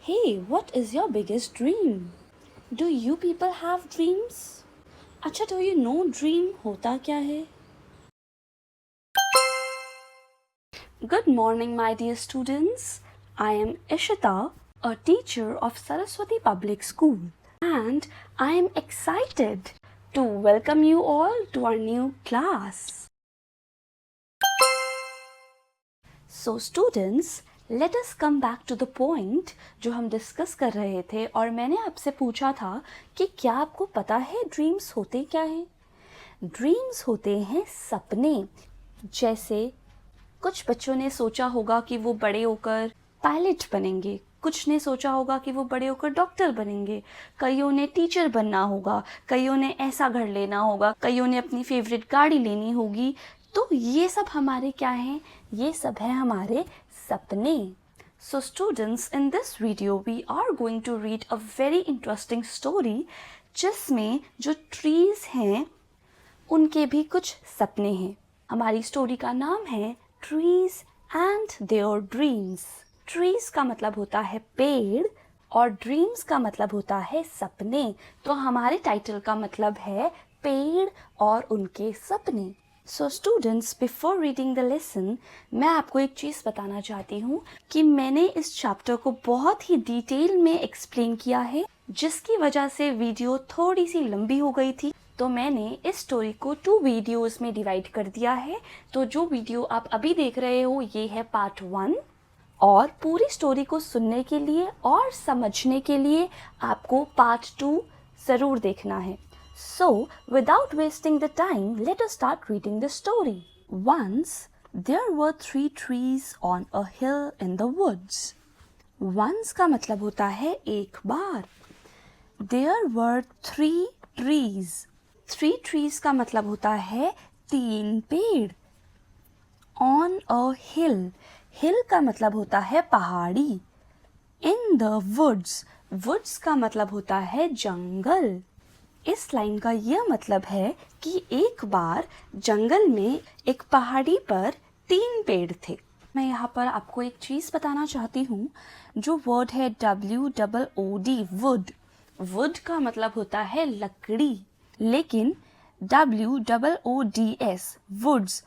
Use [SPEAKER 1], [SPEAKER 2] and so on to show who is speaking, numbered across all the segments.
[SPEAKER 1] Hey, what is your biggest dream? Do you people have dreams? अच्छा, do you know dream होता क्या है? Good morning, my dear students. I am Ishita, a teacher of Saraswati Public School, and I am excited to welcome you all to our new class. So students, let us come back to the point जो हम discuss कर रहे थे और मैंने आपसे पूछा था कि क्या आपको पता है ड्रीम्स होते क्या हैं? ड्रीम्स होते हैं सपने। जैसे कुछ बच्चों ने सोचा होगा कि वो बड़े होकर पायलट बनेंगे, कुछ ने सोचा होगा कि वो बड़े होकर डॉक्टर बनेंगे, कईयों ने टीचर बनना होगा, कईयों ने ऐसा घर लेना होगा, कईयों ने अपनी फेवरेट गाड़ी लेनी होगी। तो ये सब हमारे क्या हैं? ये सब है हमारे सपने। So students, in this video we are going to read a very interesting story जिसमें जो ट्रीज हैं उनके भी कुछ सपने हैं। हमारी स्टोरी का नाम है trees and their dreams. Trees का मतलब होता है पेड़ और ड्रीम्स का मतलब होता है सपने। तो हमारे टाइटल का मतलब है पेड़ और उनके सपने। So students, before reading the lesson मैं आपको एक चीज़ बताना चाहती हूँ कि मैंने इस चैप्टर को बहुत ही डिटेल में एक्सप्लेन किया है, जिसकी वजह से वीडियो थोड़ी सी लंबी हो गई थी। तो मैंने इस स्टोरी को 2 वीडियोस में डिवाइड कर दिया है। तो जो वीडियो आप अभी देख रहे हो ये है पार्ट 1, और पूरी स्टोरी को सुनने के लिए और समझने के लिए आपको पार्ट 2 ज़रूर देखना है। So, without wasting the time, let us start reading the story. Once, there were 3 trees on a hill in the woods. Once का मतलब होता है एक बार। There were 3 trees. 3 trees का मतलब होता है 3 पेड़। On a hill. Hill का मतलब होता है पहाड़ी। In the woods. Woods का मतलब होता है जंगल। इस लाइन का यह मतलब है कि एक बार जंगल में एक पहाड़ी पर 3 पेड़ थे। मैं यहाँ पर आपको एक चीज़ बताना चाहती हूँ। जो वर्ड है WOOD, वुड। वुड का मतलब होता है लकड़ी, लेकिन WOODS, वुड्स।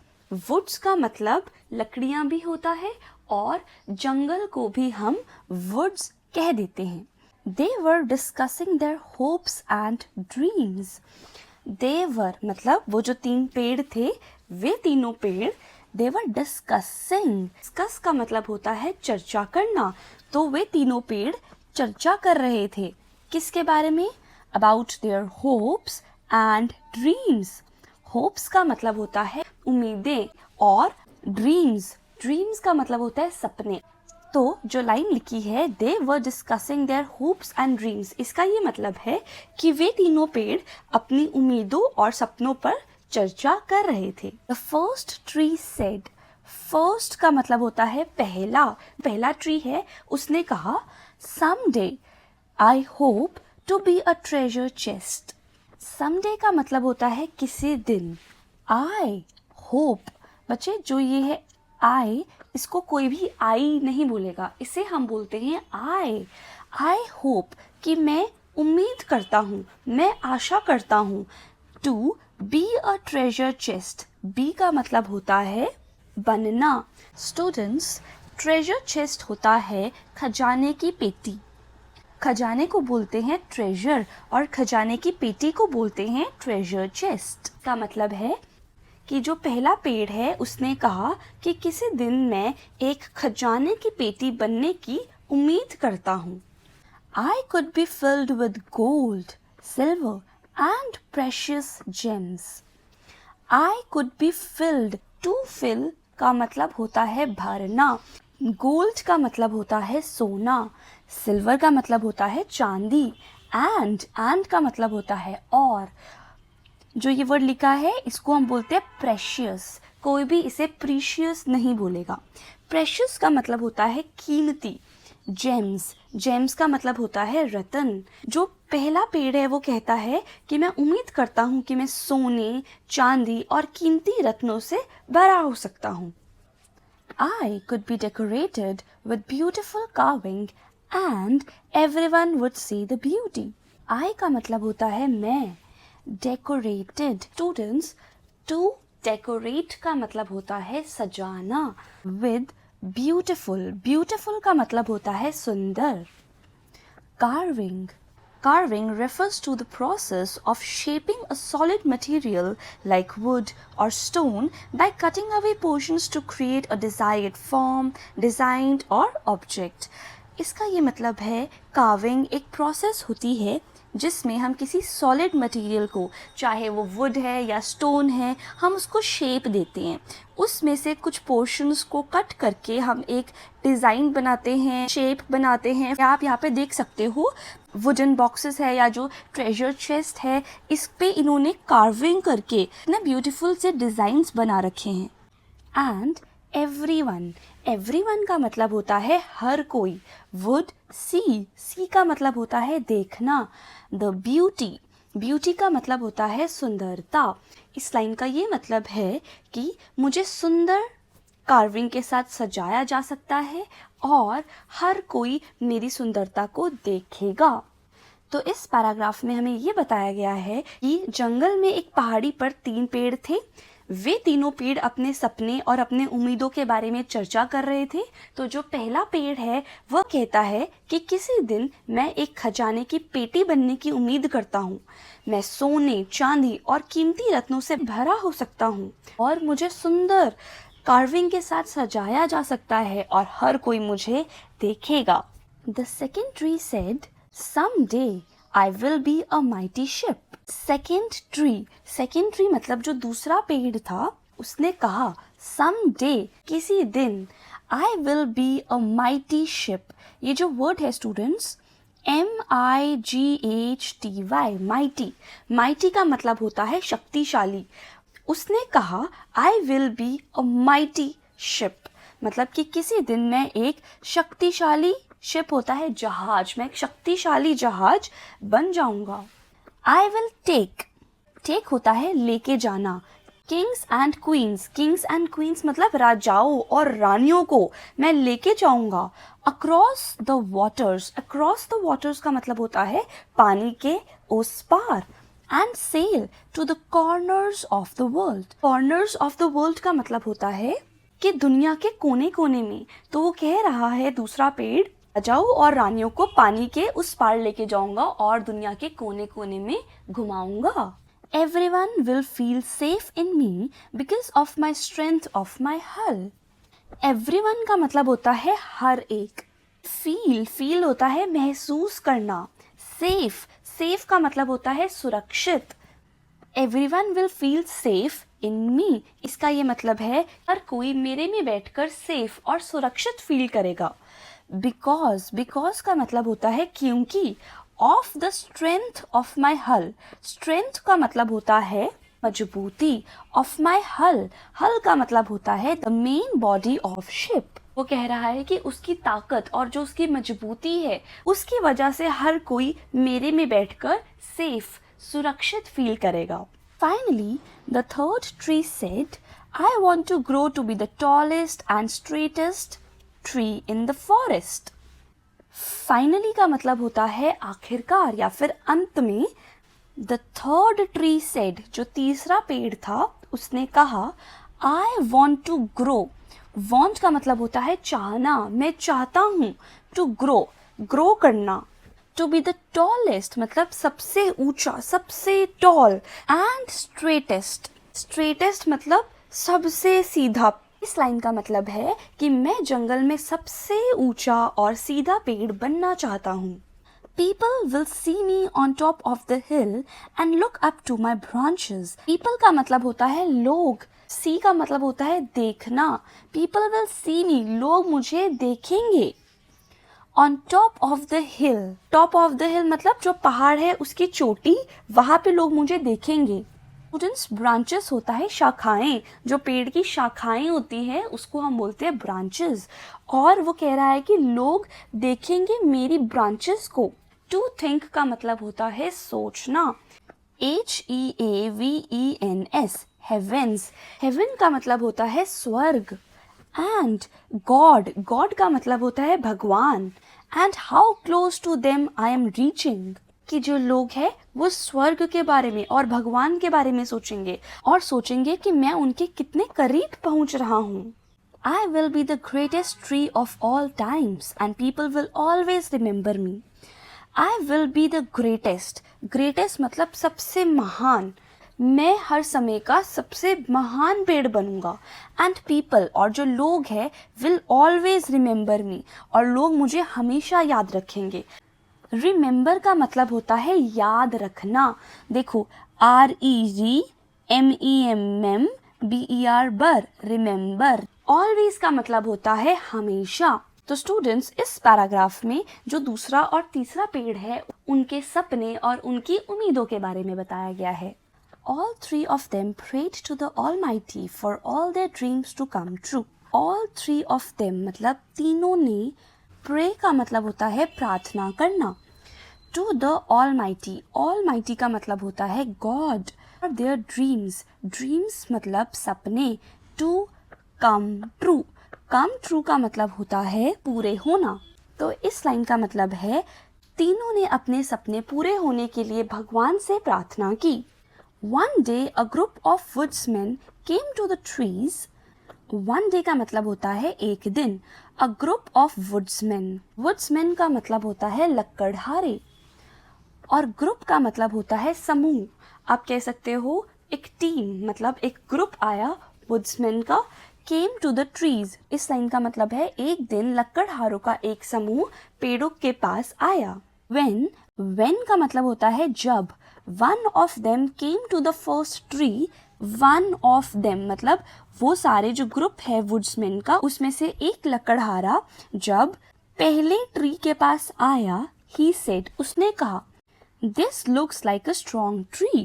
[SPEAKER 1] वुड्स का मतलब लकड़ियाँ भी होता है और जंगल को भी हम वुड्स कह देते हैं। They were discussing their hopes and dreams. They were मतलब वो जो 3 पेड़ थे, वे तीनों पेड़ they were discussing. Discuss का मतलब होता है चर्चा करना। तो वे तीनों पेड़ चर्चा कर रहे थे किसके बारे में? About their hopes and dreams. Hopes का मतलब होता है उम्मीदें और dreams का मतलब होता है सपने। तो जो लाइन लिखी है they were discussing their hopes and dreams, इसका ये मतलब है कि वे तीनों पेड़ अपनी उम्मीदों और सपनों पर चर्चा कर रहे थे। The first tree said, first का मतलब होता है पहला ट्री है, उसने कहा someday I hope to be a treasure chest. Someday का मतलब होता है किसी दिन। आई होप, बच्चे जो ये है आई, इसको कोई भी आई नहीं बोलेगा, इसे हम बोलते हैं आई होप कि मैं उम्मीद करता हूँ, मैं आशा करता हूँ। To be a treasure chest, be का मतलब होता है बनना। स्टूडेंट्स, ट्रेजर चेस्ट होता है खजाने की पेटी। खजाने को बोलते हैं ट्रेजर और खजाने की पेटी को बोलते हैं ट्रेजर चेस्ट। का मतलब है कि जो पहला पेड़ है उसने कहा कि किसी दिन मैं एक खजाने की पेटी बनने की उम्मीद करता हूँ। I could be filled with gold, silver and precious gems. I could be filled. To fill का मतलब होता है भरना। गोल्ड का मतलब होता है सोना, सिल्वर का मतलब होता है चांदी, एंड का मतलब होता है और। जो ये वर्ड लिखा है इसको हम बोलते हैं प्रेशियस। कोई भी इसे प्रीशियस नहीं बोलेगा। प्रेशियस का मतलब होता है कीमती। जेम्स का मतलब होता है रतन। जो पहला पेड़ है वो कहता है कि मैं उम्मीद करता हूँ कि मैं सोने, चांदी और कीमती रत्नों से भरा हो सकता हूँ। I could be decorated with beautiful carving and everyone would see the beauty. I का मतलब होता है मैं. Decorated. Students, to decorate का मतलब होता है सजाना. With beautiful. Beautiful का मतलब होता है सुंदर. Carving. Carving refers to the process of shaping a solid material like wood or stone by cutting away portions to create a desired form, design or object. इसका ये मतलब है carving एक process होती है जिसमें हम किसी सॉलिड मटेरियल को, चाहे वो वुड है या स्टोन है, हम उसको शेप देते हैं. उसमें से कुछ पोर्शंस को कट करके हम एक डिज़ाइन बनाते हैं, शेप बनाते हैं. आप यहाँ पे देख सकते हो वुडन बॉक्सेस है या जो ट्रेजर चेस्ट है, इस पे इन्होंने कार्विंग करके इतने ब्यूटीफुल से डिज़ाइंस बना रखे हैं. And everyone. एवरीवन का मतलब होता है हर कोई. Would see. सी का मतलब होता है देखना. The beauty. ब्यूटी का मतलब होता है सुंदरता. इस लाइन का ये मतलब है कि मुझे सुंदर कार्विंग के साथ सजाया जा सकता है और हर कोई मेरी सुंदरता को देखेगा. तो इस पैराग्राफ में हमें ये बताया गया है कि जंगल में एक पहाड़ी पर 3 पेड़ थे. वे तीनों पेड़ अपने सपने और अपने उम्मीदों के बारे में चर्चा कर रहे थे. तो जो पहला पेड़ है वह कहता है कि किसी दिन मैं एक खजाने की पेटी बनने की उम्मीद करता हूँ. मैं सोने, चांदी और कीमती रत्नों से भरा हो सकता हूँ और मुझे सुंदर कार्विंग के साथ सजाया जा सकता है और हर कोई मुझे देखेगा. The second tree said, "Someday I will be a mighty ship." Second tree मतलब जो दूसरा पेड़ था, उसने कहा someday, किसी दिन, I will be a mighty ship. ये जो वर्ड है स्टूडेंट्स, mighty. mighty का मतलब होता है शक्तिशाली. उसने कहा I will be a mighty ship, मतलब कि किसी दिन मैं एक शक्तिशाली शिप होता है जहाज, मैं एक शक्तिशाली जहाज बन जाऊंगा. I will take होता है लेके जाना. Kings and queens मतलब राजाओं और रानियों को मैं लेके जाऊंगा. Across the waters का मतलब होता है पानी के उस पार. And sail to the corners of the world का मतलब होता है कि दुनिया के कोने कोने में. तो वो कह रहा है दूसरा पेड़, राजाओं और रानियों को पानी के उस पार लेके जाऊंगा और दुनिया के कोने कोने में घुमाऊंगा. Everyone will feel safe in me because of my strength of my hull. Everyone का मतलब होता है हर एक. feel होता है महसूस करना. safe का मतलब होता है सुरक्षित. Everyone will feel safe in me. इसका ये मतलब है हर कोई मेरे में बैठकर सेफ और सुरक्षित फील करेगा. because का मतलब होता है क्योंकि. of the strength of my hull. strength का मतलब होता है मजबूती. of my hull का मतलब होता है the main body of ship. वो कह रहा है कि उसकी ताकत और जो उसकी मजबूती है उसकी वजह से हर कोई मेरे में बैठकर सेफ, सुरक्षित फील करेगा. Finally, the third tree said, I want to grow to be the tallest and straightest tree in the forest. Finally का मतलब होता है आखिरकार या फिर अंत में. The third tree said, जो तीसरा पेड़ था उसने कहा, I want to grow. Want का मतलब होता है चाहना, मैं चाहता हूँ. To grow करना. To be the tallest मतलब सबसे ऊंचा, सबसे tall. And straightest मतलब सबसे सीधा. इस लाइन का मतलब है कि मैं जंगल में सबसे ऊंचा और सीधा पेड़ बनना चाहता हूँ. People will see me on top of the hill and look up to my branches. People का मतलब होता है लोग. See का मतलब होता है देखना. People will see me, लोग मुझे देखेंगे. On top of the hill मतलब जो पहाड़ है उसकी चोटी, वहाँ पे लोग मुझे देखेंगे. स्टूडेंट्स, ब्रांचेस होता है शाखाएं. जो पेड़ की शाखाएं होती हैं उसको हम बोलते हैं ब्रांचेस. और वो कह रहा है कि लोग देखेंगे मेरी ब्रांचेस को. टू थिंक का मतलब होता है सोचना. HEAVENS, heaven's. हेवन का मतलब होता है स्वर्ग. एंड गॉड का मतलब होता है भगवान. And how close to them I am reaching, कि जो लोग हैं वो स्वर्ग के बारे में और भगवान के बारे में सोचेंगे और सोचेंगे कि मैं उनके कितने करीब पहुंच रहा हूँ. I will be the greatest tree of all times and people will always remember me. I will be the greatest. Greatest मतलब सबसे महान. मैं हर समय का सबसे महान पेड़ बनूंगा. And people और जो लोग हैं will always remember me, और लोग मुझे हमेशा याद रखेंगे. Remember का मतलब होता है याद रखना. देखो REMEMBER बर, रिमेंबर. ऑलवेज का मतलब होता है हमेशा. तो स्टूडेंट्स, इस पैराग्राफ में जो दूसरा और तीसरा पेड़ है उनके सपने और उनकी उम्मीदों के बारे में बताया गया है. All three of them prayed to the Almighty for all their dreams to come true. All three of them मतलब तीनों ने. Pray का मतलब होता है प्रार्थना करना. To the Almighty. Almighty का मतलब होता है God. For their dreams. Dreams मतलब सपने. To come true. Come true का मतलब होता है पूरे होना. तो इस लाइन का मतलब है तीनों ने अपने सपने पूरे होने के लिए भगवान से प्रार्थना की. One day a group of woodsmen came to the trees. One day का मतलब होता है एक दिन. A group of woodsmen. Woodsmen का मतलब होता है लकड़हारे, और ग्रुप का मतलब होता है समूह. आप कह सकते हो एक टीम, मतलब एक ग्रुप आया वुड्समैन का. केम टू द ट्रीज, इस लाइन का मतलब है एक दिन लकड़हारों का एक समूह पेड़ों के पास आया. when का मतलब होता है जब. one of them came to the first tree. one of them मतलब वो सारे जो ग्रुप है वुड्समैन का उसमें से एक लकड़हारा जब पहले ट्री के पास आया, he said उसने कहा, this looks like a strong tree,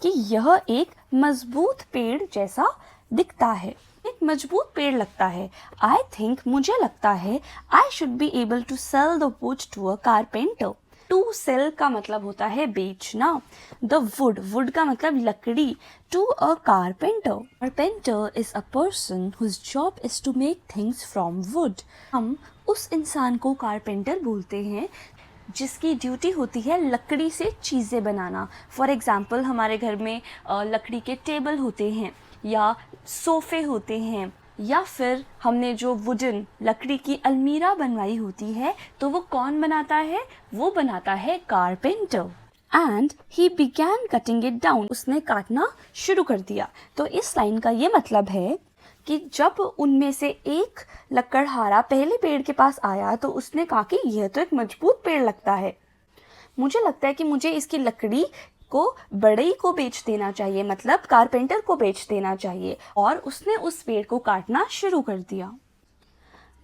[SPEAKER 1] कि यह एक मजबूत पेड़ जैसा दिखता है, एक मजबूत पेड़ लगता है. I think मुझे लगता है I should be able to sell the wood to a carpenter. To sell का मतलब होता है बेचना. The wood का मतलब लकड़ी. To a carpenter. Carpenter is a person whose job is to make things from wood. हम उस इंसान को कारपेंटर बोलते हैं जिसकी ड्यूटी होती है लकड़ी से चीज़ें बनाना. फॉर एग्ज़ाम्पल हमारे घर में लकड़ी के टेबल होते हैं या सोफ़े होते हैं, या फिर हमने जो वुडन लकड़ी की अलमीरा बनवाई होती है तो वो कौन बनाता है? वो बनाता है carpenter. And he began cutting it down, उसने काटना शुरू कर दिया. तो इस लाइन का ये मतलब है कि जब उनमें से एक लकड़हारा पहले पेड़ के पास आया तो उसने कहा कि यह तो एक मजबूत पेड़ लगता है, मुझे लगता है कि मुझे इसकी लकड़ी को बड़े को बेच देना चाहिए, मतलब कारपेंटर को बेच देना चाहिए. और उसने उस पेड़ को काटना शुरू कर दिया.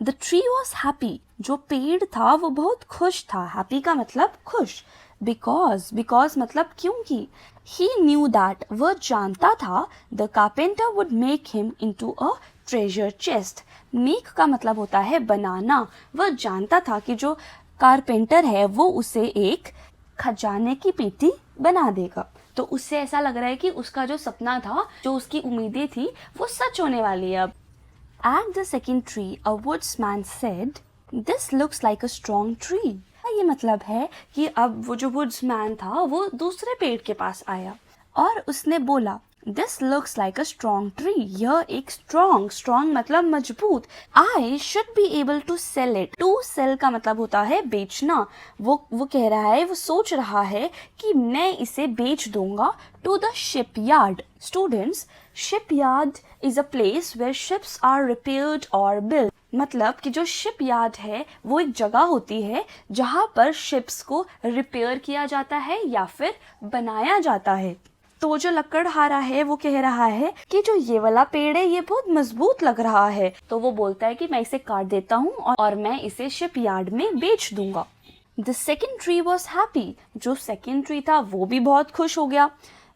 [SPEAKER 1] The tree was happy. जो पेड़ था वो बहुत खुश था. Happy का मतलब खुश. Because मतलब क्योंकि. He knew that, वह जानता था, the carpenter would make him into a treasure chest. Make का मतलब होता है बनाना. वह जानता था कि जो कारपेंटर है वो उसे एक खजाने की पेटी बना देगा. तो उससे ऐसा लग रहा है कि उसका जो सपना था, जो उसकी उम्मीदें थी, वो सच होने वाली है अब. At the second tree, a woodsman said, "This looks like a strong tree." ये मतलब है कि अब वो जो वुड्समैन था वो दूसरे पेड़ के पास आया और उसने बोला, This looks like a strong tree. यह एक strong मतलब मजबूत. I should be able to sell it. To sell का मतलब होता है बेचना. वो कह रहा है, वो सोच रहा है कि मैं इसे बेच दूंगा to the shipyard. Students, shipyard is a place where ships are repaired or built. मतलब कि जो शिप यार्ड है वो एक जगह होती है जहाँ पर शिप्स को रिपेयर किया जाता है या फिर बनाया जाता है. तो जो लकड़हारा है वो कह रहा है कि जो ये वाला पेड़ है ये बहुत मजबूत लग रहा है, तो वो बोलता है कि मैं इसे काट देता हूँ और मैं इसे शिप यार्ड में बेच दूंगा. The second tree was happy. जो सेकेंड ट्री था वो भी बहुत खुश हो गया.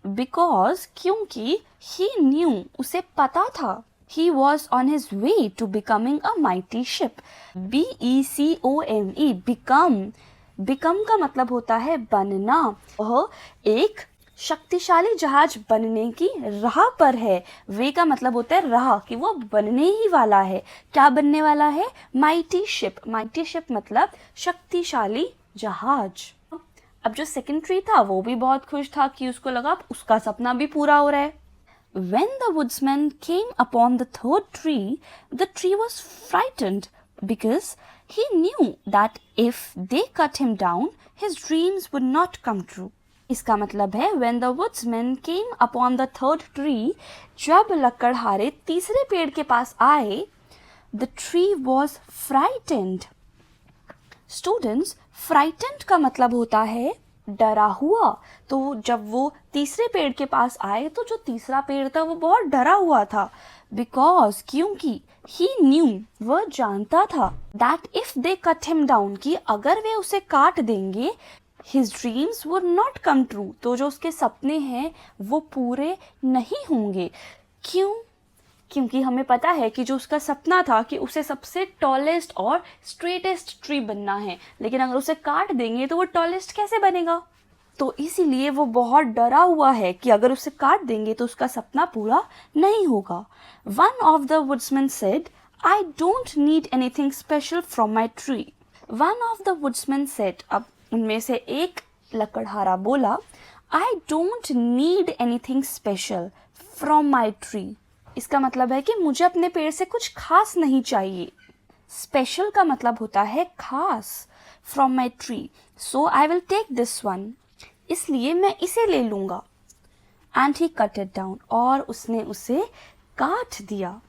[SPEAKER 1] Because क्योंकि he knew, उसे पता था, he was on his way to becoming a mighty ship. become का मतलब होता है बनना. वह एक शक्तिशाली जहाज बनने की राह पर है। वे का मतलब होता है राह, कि वो बनने ही वाला है। क्या बनने वाला है? Mighty ship. माइटी शिप मतलब शक्तिशाली जहाज। अब जो सेकंड ट्री था वो भी बहुत खुश था कि उसको लगा उसका सपना भी पूरा हो रहा है। When the woodsman came upon the third tree was frightened because he knew that if they cut him down, his dreams would not come true. इसका मतलब है when the woodsman came upon the third tree, जब लकड़हारे तीसरे पेड़ के पास आए, the tree was frightened. Students, frightened का मतलब होता है डरा हुआ। तो जब वो तीसरे पेड़ के पास आए तो जो तीसरा पेड़ था वो बहुत डरा हुआ था। बिकॉज क्योंकि he knew, वह जानता था that if they cut him down, कि अगर वे उसे काट देंगे, his dreams would not come true, तो जो उसके सपने हैं वो पूरे नहीं होंगे। क्यों? क्योंकि हमें पता है कि जो उसका सपना था कि उसे सबसे टॉलेस्ट और स्ट्रेटेस्ट ट्री बनना है, लेकिन अगर उसे काट देंगे तो वो टॉलेस्ट कैसे बनेगा? तो इसीलिए वो बहुत डरा हुआ है कि अगर उसे काट देंगे तो उसका सपना पूरा नहीं होगा। One of the वुड्समैन said, I don't need anything special from my tree. One of the वुड्समैन said, अब उनमें से एक लकड़हारा बोला, I don't need anything special from my tree. इसका मतलब है कि मुझे अपने पेड़ से कुछ खास नहीं चाहिए। स्पेशल का मतलब होता है खास। From my tree, so I will take this one, इसलिए मैं इसे ले लूंगा। And he cut it down, और उसने उसे काट दिया।